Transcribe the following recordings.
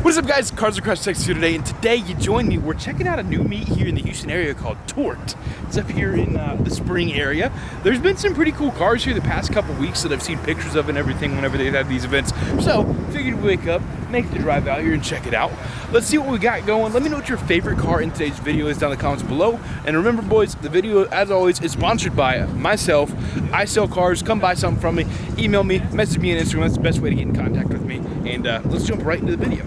What is up, guys? Cars Across Texas here today, and today you join me. We're checking out a new meet here in the Houston area called Tourq'd. It's up here in the Spring area. There's been some pretty cool cars here the past couple weeks that I've seen pictures of and everything whenever they've had these events. So, figured we'd wake up, make the drive out here and check it out. Let's see what we got going. Let me know what your favorite car in today's video is down in the comments below. And remember, boys, the video, as always, is sponsored by myself. I sell cars. Come buy something from me. Email me, message me on Instagram. That's the best way to get in contact with me. And let's jump right into the video.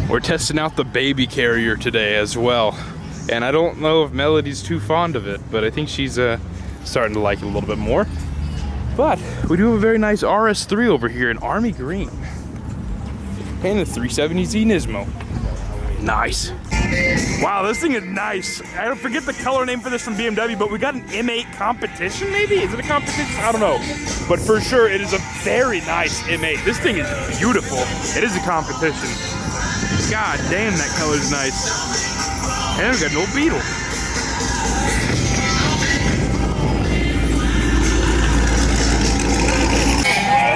We're testing out the baby carrier today as well. And I don't know if Melody's too fond of it, but I think she's starting to like it a little bit more. But we do have a very nice RS3 over here in Army Green. And a 370Z Nismo. Nice. Wow, this thing is nice. I forget the color name for this from BMW, but we got an M8 competition maybe? Is it a competition? I don't know. But for sure, it is a very nice M8. This thing is beautiful. It is a competition. God damn, that color's nice. And we got an old Beetle.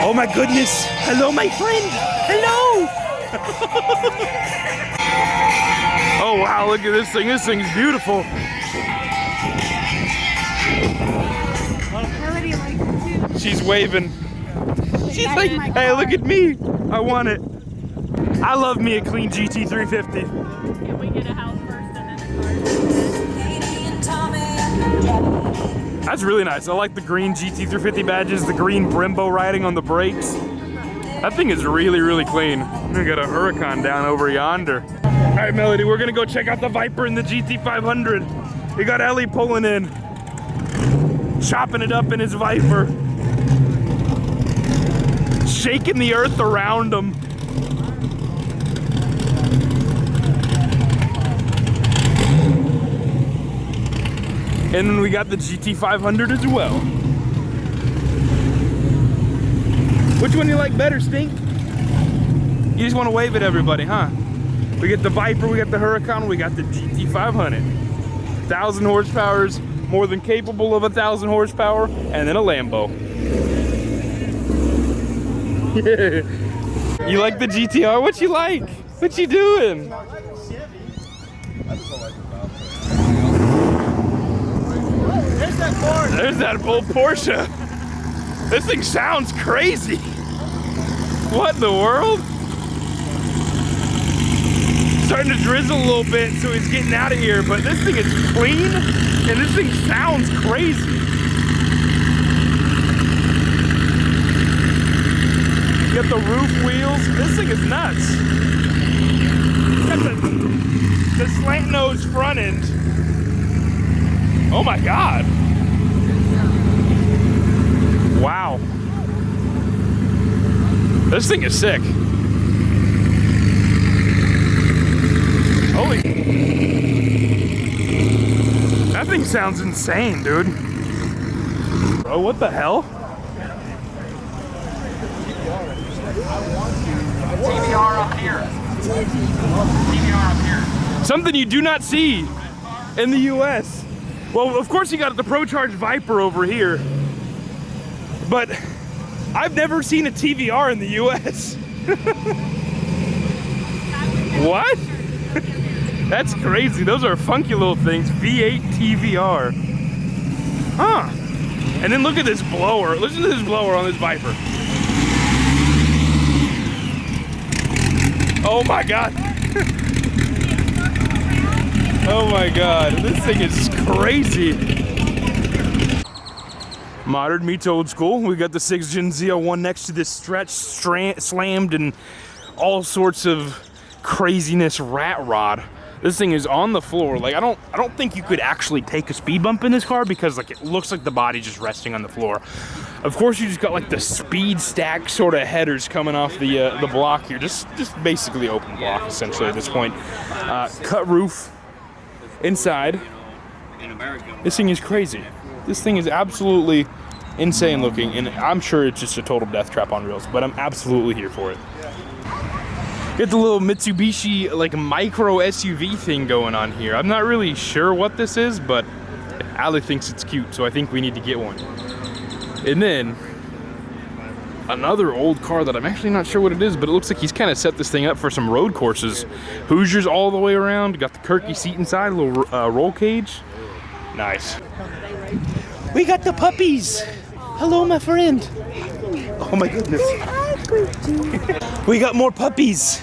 Oh my goodness. Hello, my friend. Hello. Oh wow, look at this thing. This thing's beautiful. Melody likes it too. She's waving. She's like, hey, look at me. I want it. I love me a clean GT350. Can we get a house first and then a car? That's really nice. I like the green GT350 badges, the green Brembo writing on the brakes. That thing is really, really clean. We got a Huracan down over yonder. All right, Melody, we're gonna go check out the Viper and the GT500. We got Ellie pulling in, chopping it up in his Viper, shaking the earth around him. And then we got the GT500 as well. Which one do you like better, Stink? You just want to wave at everybody, huh? We got the Viper, we got the Huracan, we got the GT500. 1,000 horsepower, more than capable of 1,000 horsepower, and then a Lambo. Yeah. You like the GTR? What you like? What you doing? There's that old Porsche. This thing sounds crazy. What in the world? Starting to drizzle a little bit, so he's getting out of here, but this thing is clean, and this thing sounds crazy. You got the roof wheels. This thing is nuts. Got the slant nose front end. Oh my God. Wow. This thing is sick. Holy. That thing sounds insane, dude. Bro, what the hell? TVR up here. TVR up here. Something you do not see in the US. Well, of course you got the ProCharge Viper over here, but I've never seen a TVR in the US. What? That's crazy. Those are funky little things. V8 TVR. Huh. And then look at this blower. Listen to this blower on this Viper. Oh my God. Oh my God, this thing is crazy. Modern meets old school. We got the 6th Gen Z01 next to this stretch, slammed, and all sorts of craziness rat rod. This thing is on the floor. Like I don't think you could actually take a speed bump in this car because like it looks like the body just resting on the floor. Of course, you just got like the speed stack sort of headers coming off the block here. Just basically open block essentially at this point. Cut roof. Inside, this thing is crazy. This thing is absolutely insane looking, and I'm sure it's just a total death trap on reels, but I'm absolutely here for it. Get the little Mitsubishi like micro SUV thing going on here. I'm not really sure what this is, but Allie thinks it's cute, so I think we need to get one. And then another old car that I'm actually not sure what it is, but it looks like he's kind of set this thing up for some road courses. Hoosiers all the way around. Got the Kirky seat inside, a little roll cage. Nice. We got the puppies. Hello, my friend. Oh my goodness. We got more puppies.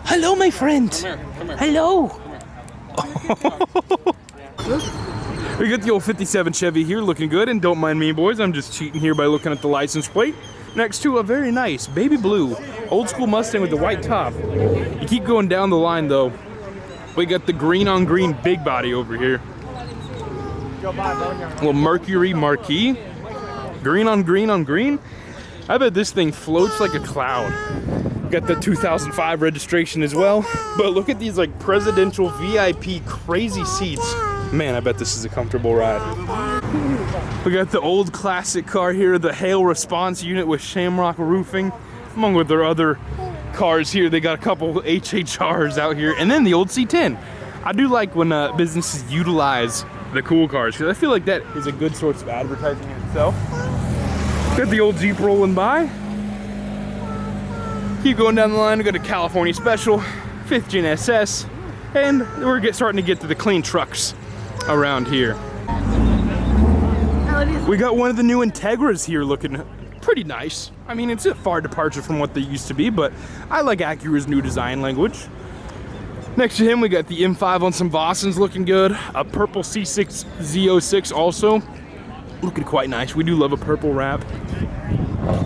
Hello, my friend. Come here. Hello. We got the old 57 Chevy here looking good, and don't mind me, boys, I'm just cheating here by looking at the license plate. Next to a very nice baby blue old school Mustang with the white top. You keep going down the line though, we got the green on green big body over here. A little Mercury Marquis. Green on green on green. I bet this thing floats like a cloud. Got the 2005 registration as well. But look at these like presidential VIP crazy seats. Man, I bet this is a comfortable ride. We got the old classic car here, the Hail Response unit with shamrock roofing. Among with their other cars here, they got a couple HHRs out here. And then the old C10. I do like when businesses utilize the cool cars, because I feel like that is a good source of advertising in itself. Got the old Jeep rolling by. Keep going down the line, we got a California Special, 5th Gen SS, and we're starting to get to the clean trucks around here. We got one of the new Integras here looking pretty nice. I mean, it's a far departure from what they used to be, but I like Acura's new design language. Next to him, we got the M5 on some Vossens looking good. A purple C6 Z06 also looking quite nice. We do love a purple wrap.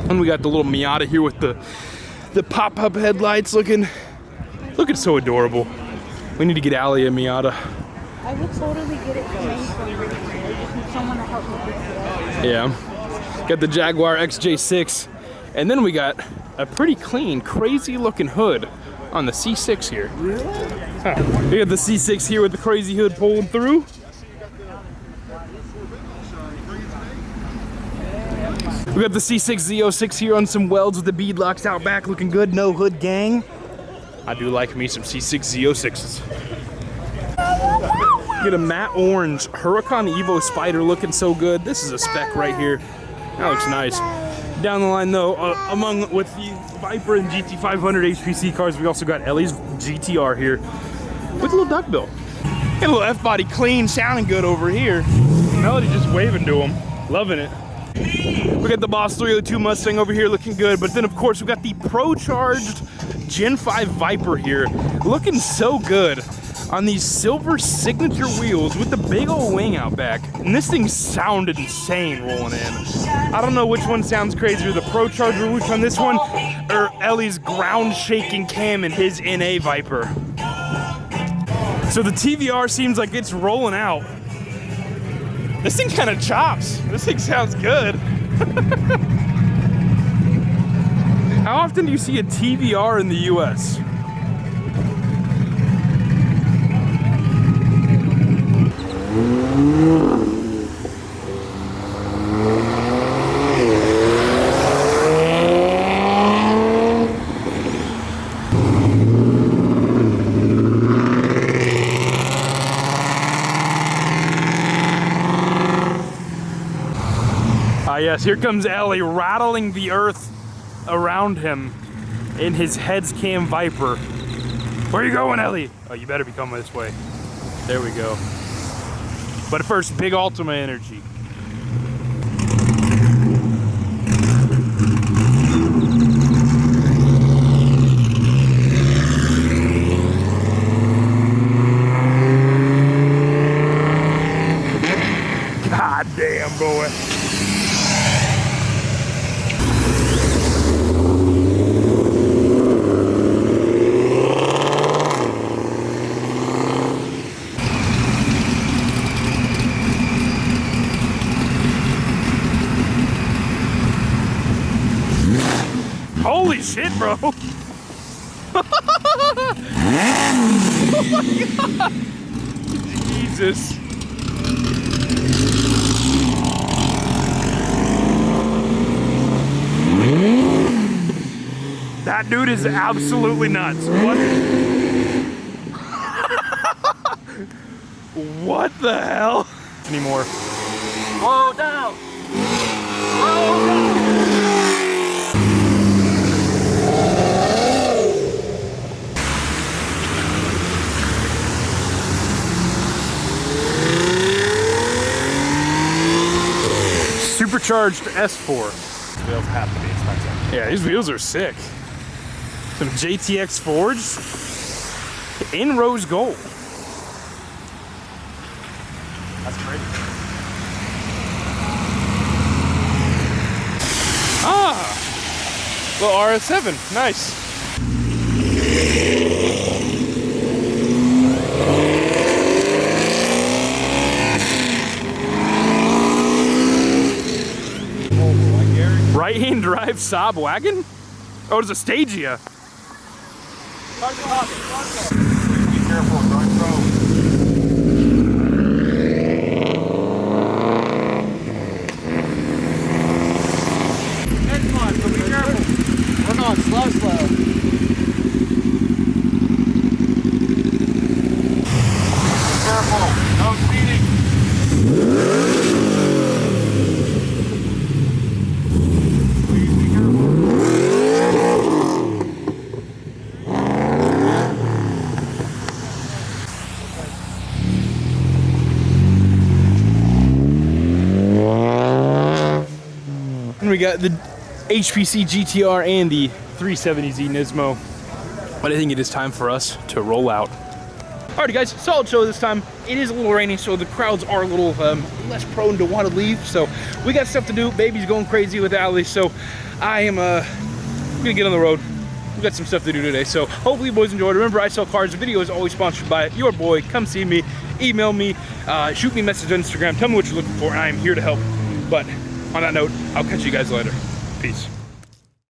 And we got the little Miata here with the pop-up headlights looking so adorable. We need to get Allie a Miata. I would totally get it for me. I just need someone to help me get it. Yeah. Got the Jaguar XJ6. And then we got a pretty clean, crazy looking hood on the C6 here. Really? Huh. We got the C6 here with the crazy hood pulling through. We got the C6 Z06 here on some welds with the beadlocks out back looking good. No hood gang. I do like me some C6 Z06s. Get a matte orange Huracan Evo Spider looking so good. This is a spec right here. That looks nice. Down the line though, with the Viper and GT500 HPC cars, we also got Ellie's GTR here with a little duckbill. Got a little F-body clean, sounding good over here. Melody just waving to him, loving it. We got the Boss 302 Mustang over here looking good, but then of course we got the Pro-charged Gen 5 Viper here, looking so good on these silver signature wheels with the big old wing out back. And this thing sounded insane rolling in. I don't know which one sounds crazier, the Pro-charger which on this one, or Ellie's ground shaking cam in his NA Viper. So the TVR seems like it's rolling out. This thing kind of chops. This thing sounds good. How often do you see a TVR in the US? Yes, here comes Ellie rattling the earth around him in his heads cam Viper. Where are you going, Ellie? Oh, you better be coming this way. There we go. But first, big Ultima energy. God damn, boy. Holy shit, bro. Oh my God. Jesus. That dude is absolutely nuts. What? What the hell? Anymore. Slow down. Slow down. supercharged S4. These wheels have to be expensive. Yeah, these wheels are sick. Some JTX forged in rose gold. That's crazy. Ah, little RS7, nice. Right-hand drive Saab wagon? Oh, it's a Stagia. Be careful, don't throw. Next one, so be careful. We're going slow. Be careful, no speeding. Please be careful. And we got the HPC GTR and the 370Z Nismo. But I think it is time for us to roll out. Alrighty guys, solid show this time. It is a little rainy, so the crowds are a little less prone to want to leave. So we got stuff to do. Baby's going crazy with Allie, so I am gonna get on the road. We got some stuff to do today, so hopefully you boys enjoyed. Remember, I Sell Cars. The video is always sponsored by your boy. Come see me, email me, shoot me a message on Instagram. Tell me what you're looking for, and I am here to help. But on that note, I'll catch you guys later. Peace.